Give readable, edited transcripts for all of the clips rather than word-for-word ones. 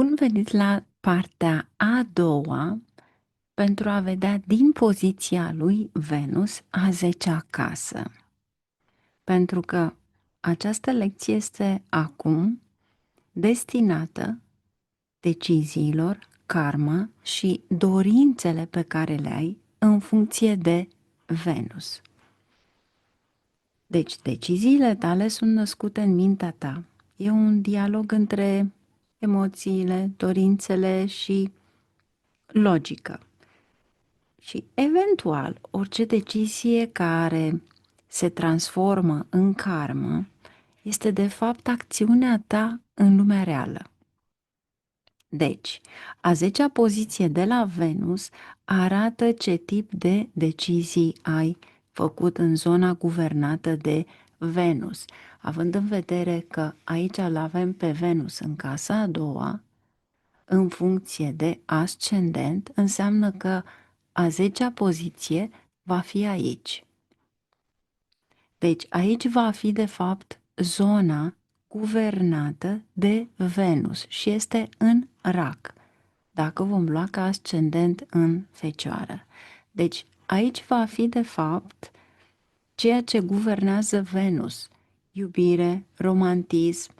Bun venit la partea a doua pentru a vedea din poziția lui Venus a 10-a casă. Pentru că această lecție este acum destinată deciziilor, karma și dorințele pe care le ai în funcție de Venus. Deci, deciziile tale sunt născute în mintea ta. E un dialog între emoțiile, dorințele și logică. Și eventual, orice decizie care se transformă în karmă este de fapt acțiunea ta în lumea reală. Deci, a 10-a poziție de la Venus arată ce tip de decizii ai făcut în zona guvernată de Venus. Având în vedere că aici îl avem pe Venus în casa a doua, în funcție de ascendent, înseamnă că a 10-a poziție va fi aici. Deci aici va fi de fapt zona guvernată de Venus și este în Rac, dacă vom lua ca ascendent în Fecioară. Deci aici va fi de fapt ceea ce guvernează Venus: iubire, romantism,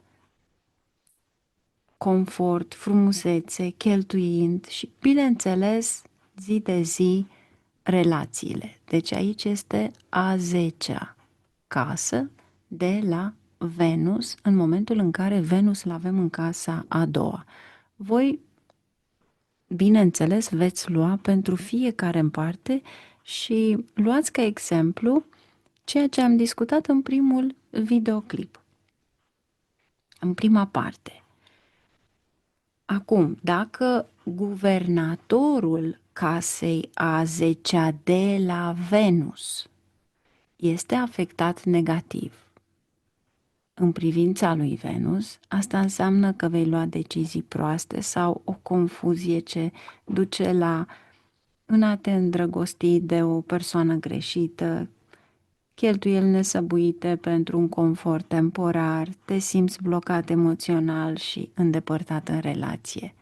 confort, frumusețe, cheltuind și, bineînțeles, zi de zi, relațiile. Deci aici este a 10-a casă de la Venus, în momentul în care Venus îl avem în casa a doua. Voi, bineînțeles, veți lua pentru fiecare în parte și luați ca exemplu ceea ce am discutat în primul videoclip, în prima parte. Acum, dacă guvernatorul casei a 10-a de la Venus este afectat negativ în privința lui Venus, asta înseamnă că vei lua decizii proaste sau o confuzie ce duce la în a te îndrăgosti de o persoană greșită, cheltuieli nesăbuite pentru un confort temporar, te simți blocat emoțional și îndepărtat în relație.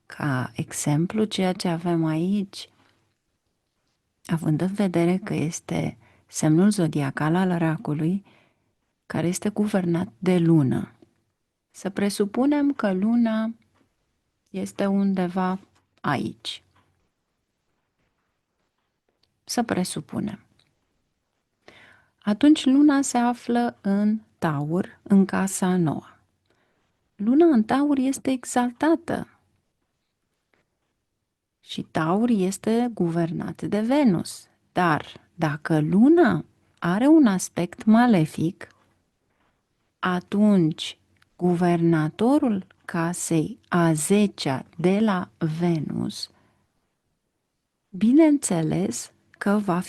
Ca exemplu, ceea ce avem aici, având în vedere că este semnul zodiacal al racului, care este guvernat de lună. Să presupunem că luna este undeva aici. Să presupunem. Atunci luna se află în Taur, în casa nouă. Luna în Taur este exaltată și Taur este guvernat de Venus. Dar dacă luna are un aspect malefic, atunci guvernatorul casei a 10-a de la Venus, bineînțeles că va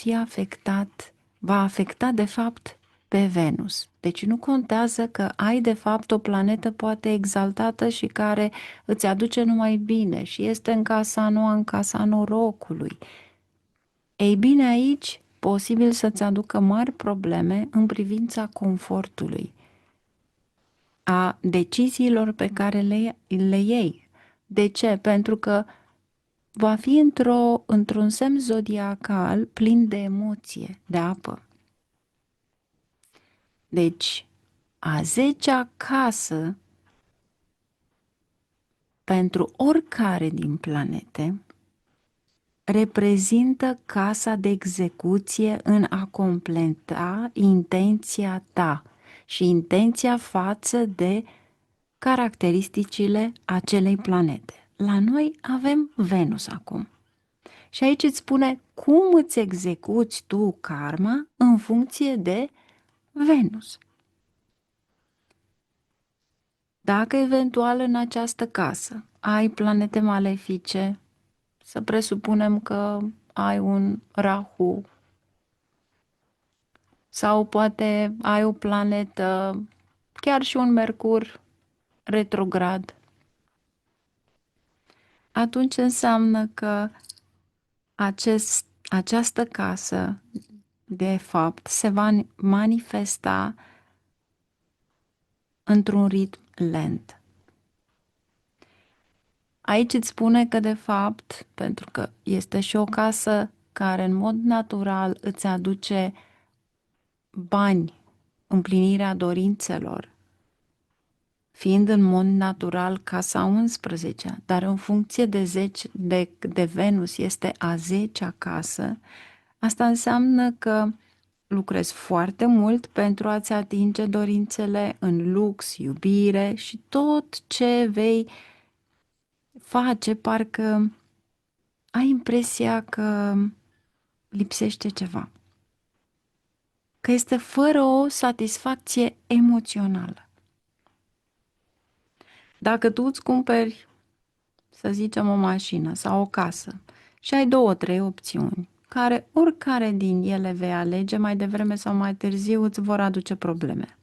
afecta de fapt pe Venus. Deci nu contează că ai de fapt o planetă poate exaltată și care îți aduce numai bine și este în casa nouă, în casa norocului. Ei bine, aici posibil să-ți aducă mari probleme în privința confortului, a deciziilor pe care le iei. De ce? Pentru că va fi într-un semn zodiacal plin de emoție, de apă. Deci, a 10-a casă pentru oricare din planete reprezintă casa de execuție în a completa intenția ta și intenția față de caracteristicile acelei planete. La noi avem Venus acum. Și aici îți spune cum îți execuți tu karma în funcție de Venus. Dacă eventual în această casă ai planete malefice, să presupunem că ai un Rahu sau poate ai o planetă, chiar și un Mercur retrograd, atunci înseamnă că această casă, de fapt, se va manifesta într-un ritm lent. Aici îți spune că, de fapt, pentru că este și o casă care în mod natural îți aduce bani, împlinirea dorințelor, fiind în mod natural casa 11, dar în funcție de Venus este a 10-a casă, asta înseamnă că lucrezi foarte mult pentru a-ți atinge dorințele în lux, iubire și tot ce vei face, parcă ai impresia că lipsește ceva, că este fără o satisfacție emoțională. Dacă tu îți cumperi, să zicem, o mașină sau o casă și ai 2-3 opțiuni, care oricare din ele vei alege, mai devreme sau mai târziu îți vor aduce probleme.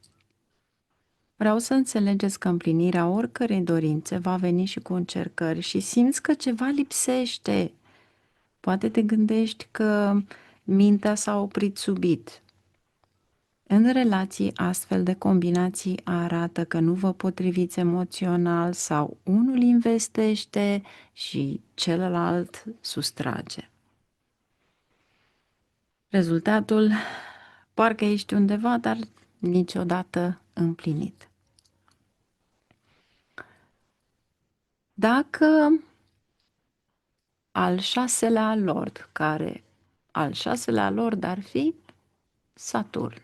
Vreau să înțelegeți că împlinirea oricărei dorințe va veni și cu încercări și simți că ceva lipsește. Poate te gândești că mintea s-a oprit subit. În relații, astfel de combinații arată că nu vă potriviți emoțional sau unul investește și celălalt sustrage. Rezultatul, parcă ești undeva, dar niciodată împlinit. Dacă al 6-lea lord, care al 6-lea lord ar fi Saturn.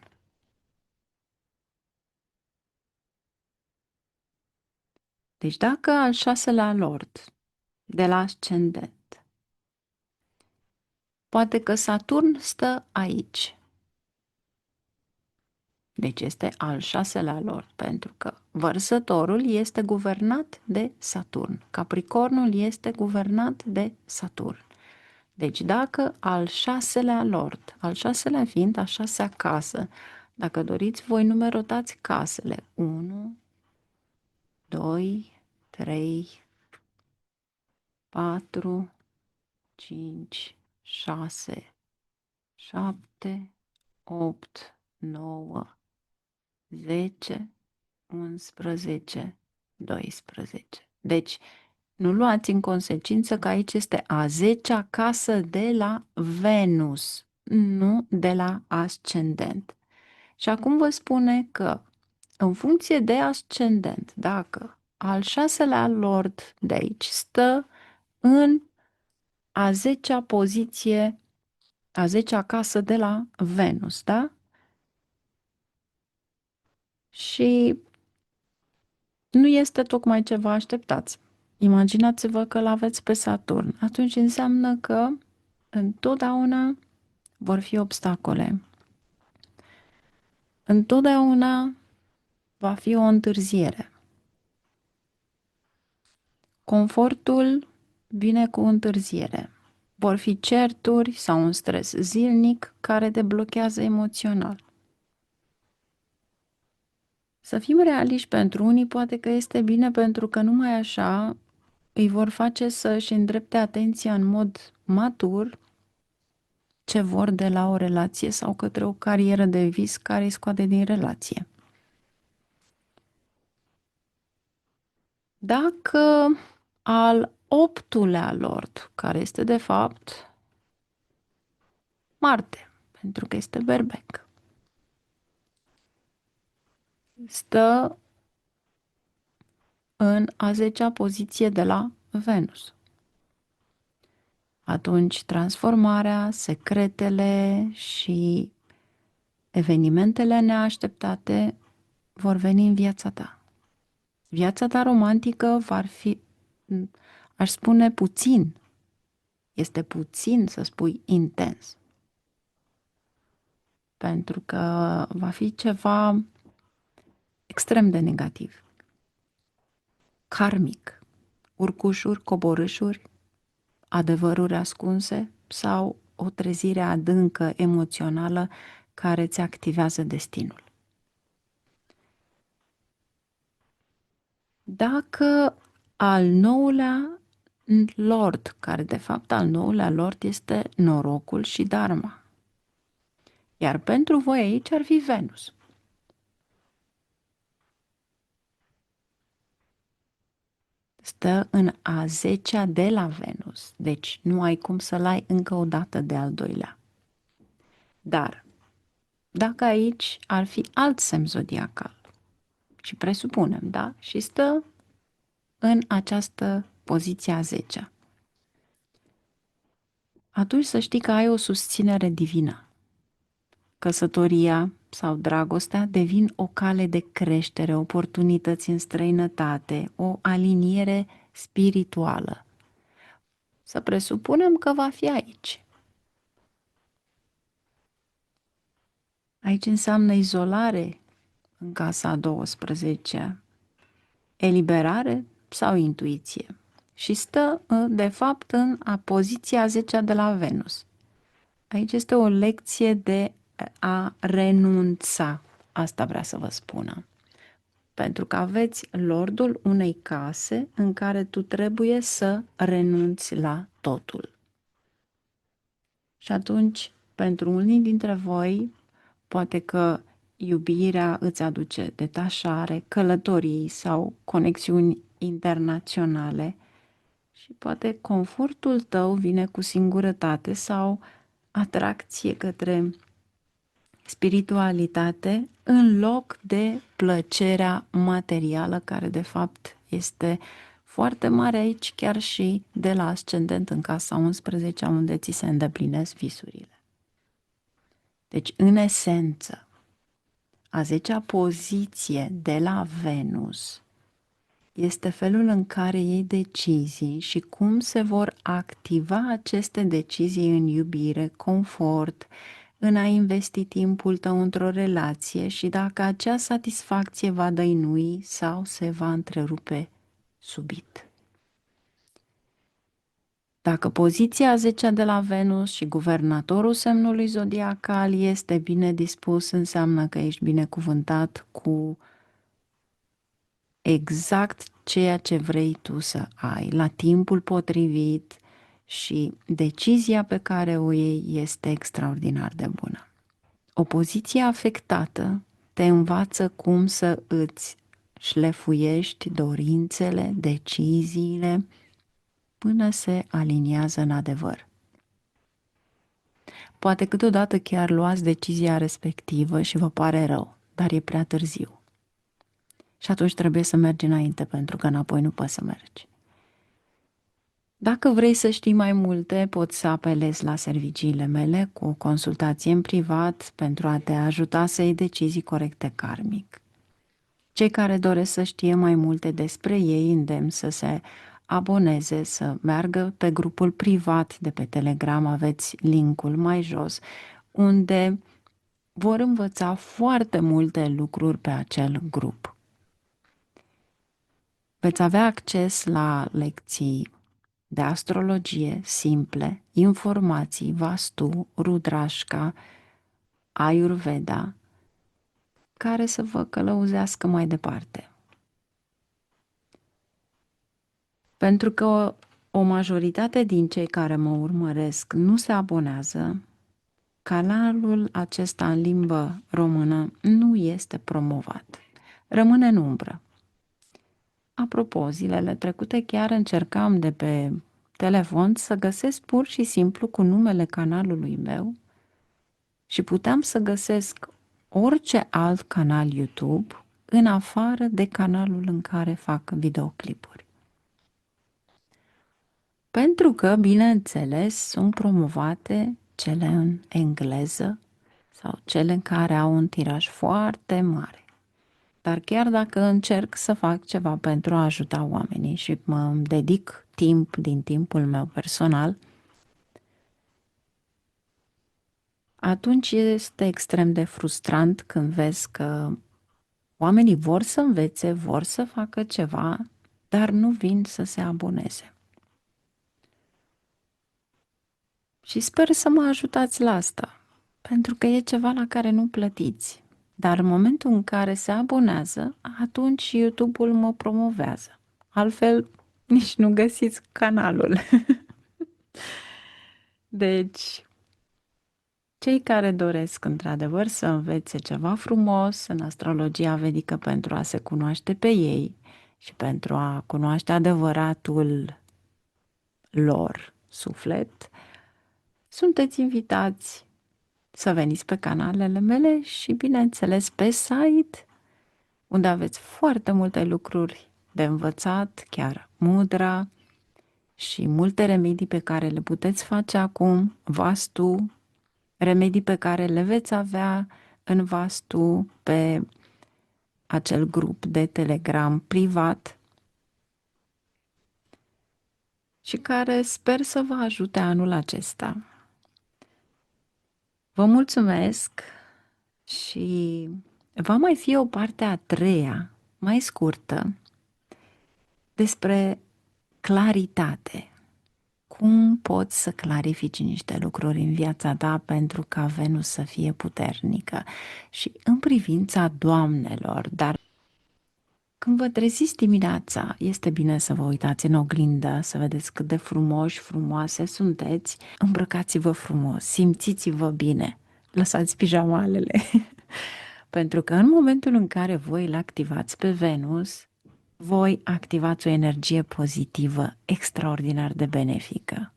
Deci dacă al 6-lea lord de la ascendent, poate că Saturn stă aici. Deci este al 6-lea lord, pentru că Vărsătorul este guvernat de Saturn. Capricornul este guvernat de Saturn. Deci dacă al 6-lea lord, al 6-lea fiind a 6-a casă, dacă doriți, voi numerotați casele. 1, 2, 3, 4, 5, 6, 7, 8, 9, 10, 11, 12. Deci, nu luați în consecință că aici este a 10-a casă de la Venus, nu de la ascendent. Și acum vă spune că, în funcție de ascendent, dacă al 6-lea lord de aici stă în a 10-a poziție, a 10-a casă de la Venus, da? Și nu este tocmai ce vă așteptați. Imaginați-vă că l-aveți pe Saturn. Atunci înseamnă că întotdeauna vor fi obstacole. Întotdeauna va fi o întârziere. Confortul vine cu întârziere. Vor fi certuri sau un stres zilnic care te blochează emoțional. Să fim realiști, pentru unii poate că este bine, pentru că numai așa îi vor face să-și îndrepte atenția în mod matur ce vor de la o relație sau către o carieră de vis care îi scoate din relație. Dacă al 8-lea lord, care este de fapt Marte, pentru că este berbec, stă în a 10-a poziție de la Venus. Atunci transformarea, secretele și evenimentele neașteptate vor veni în viața ta. Viața ta romantică va fi, aș spune, puțin. Este puțin să spui intens. Pentru că va fi ceva extrem de negativ. Karmic. Urcușuri, coborâșuri, adevăruri ascunse sau o trezire adâncă emoțională care îți activează destinul. Dacă al 9-lea lord, care de fapt al 9-lea lord este norocul și dharma, iar pentru voi aici ar fi Venus. stă în a 10-a de la Venus, deci nu ai cum să-l ai încă o dată de al doilea. Dar, dacă aici ar fi alt semn zodiacal, și presupunem, da? Și stă în această poziție a 10-a, atunci să știi că ai o susținere divină. Căsătoria sau dragostea devin o cale de creștere, oportunități în străinătate, o aliniere spirituală. Să presupunem că va fi aici. Aici înseamnă izolare în casa a 12-a, eliberare sau intuiție. Și stă, de fapt, în poziția 10-a de la Venus. Aici este o lecție de a renunța. Asta vrea să vă spună. Pentru că aveți lordul unei case în care tu trebuie să renunți la totul. Și atunci, pentru unii dintre voi, poate că iubirea îți aduce detașare, călătorii sau conexiuni internaționale și poate confortul tău vine cu singurătate sau atracție către spiritualitate în loc de plăcerea materială, care de fapt este foarte mare aici, chiar și de la ascendent în casa 11, unde ți se îndeplinesc visurile. Deci, în esență, a 10-a poziție de la Venus este felul în care iei decizii și cum se vor activa aceste decizii în iubire, confort, în a investi timpul tău într-o relație și dacă acea satisfacție va dăinui sau se va întrerupe subit. Dacă poziția 10 de la Venus și guvernatorul semnului zodiacal este bine dispus, înseamnă că ești binecuvântat cu exact ceea ce vrei tu să ai, la timpul potrivit și decizia pe care o iei este extraordinar de bună. O poziție afectată te învață cum să îți șlefuiești dorințele, deciziile, până se aliniază în adevăr. Poate câteodată chiar luați decizia respectivă și vă pare rău, dar e prea târziu. Și atunci trebuie să mergi înainte, pentru că înapoi nu poți să mergi. Dacă vrei să știi mai multe, poți să apelezi la serviciile mele cu o consultație în privat pentru a te ajuta să iei decizii corecte karmic. Cei care doresc să știe mai multe despre ei îndemn să se aboneze, să meargă pe grupul privat de pe Telegram, aveți linkul mai jos, unde vor învăța foarte multe lucruri pe acel grup. Veți avea acces la lecții de astrologie simple, informații, Vastu, Rudrașca, Ayurveda, care să vă călăuzească mai departe. Pentru că o majoritate din cei care mă urmăresc nu se abonează, canalul acesta în limbă română nu este promovat. Rămâne în umbră. Apropo, zilele trecute chiar încercam de pe telefon să găsesc pur și simplu cu numele canalului meu și puteam să găsesc orice alt canal YouTube în afară de canalul în care fac videoclipuri. Pentru că, bineînțeles, sunt promovate cele în engleză sau cele în care au un tiraj foarte mare. Dar chiar dacă încerc să fac ceva pentru a ajuta oamenii și mă dedic timp din timpul meu personal, atunci este extrem de frustrant când vezi că oamenii vor să învețe, vor să facă ceva, dar nu vin să se aboneze. Și sper să mă ajutați la asta, pentru că e ceva la care nu plătiți. Dar în momentul în care se abonează, atunci YouTube-ul mă promovează. Altfel, nici nu găsiți canalul. Deci, cei care doresc într-adevăr să învețe ceva frumos în astrologia vedică pentru a se cunoaște pe ei și pentru a cunoaște adevăratul lor suflet, sunteți invitați să veniți pe canalele mele și, bineînțeles, pe site, unde aveți foarte multe lucruri de învățat, chiar mudra și multe remedii pe care le puteți face acum, Vastu, remedii pe care le veți avea în Vastu pe acel grup de Telegram privat și care sper să vă ajute anul acesta. Vă mulțumesc și va mai fi o parte a treia, mai scurtă, despre claritate. Cum poți să clarifici niște lucruri în viața ta pentru ca Venus să fie puternică și în privința doamnelor, dar când vă treziți dimineața, este bine să vă uitați în oglindă, să vedeți cât de frumoși, frumoase sunteți, îmbrăcați-vă frumos, simțiți-vă bine, lăsați pijamalele, pentru că în momentul în care voi îl activați pe Venus, voi activați o energie pozitivă extraordinar de benefică.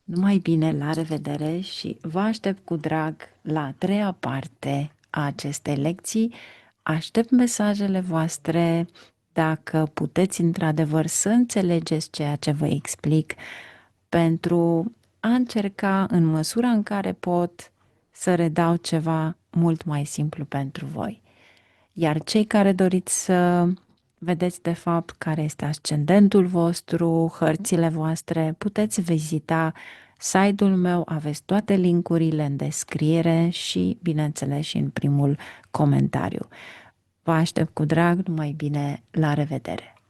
Numai bine, la revedere și vă aștept cu drag la a treia parte a acestei lecții. Aștept mesajele voastre dacă puteți într-adevăr să înțelegeți ceea ce vă explic pentru a încerca în măsura în care pot să redau ceva mult mai simplu pentru voi. Iar cei care doriți să vedeți de fapt care este ascendentul vostru, hărțile voastre, puteți vizita site-ul meu, aveți toate linkurile în descriere și, bineînțeles, și în primul comentariu. Vă aștept cu drag, numai bine, la revedere!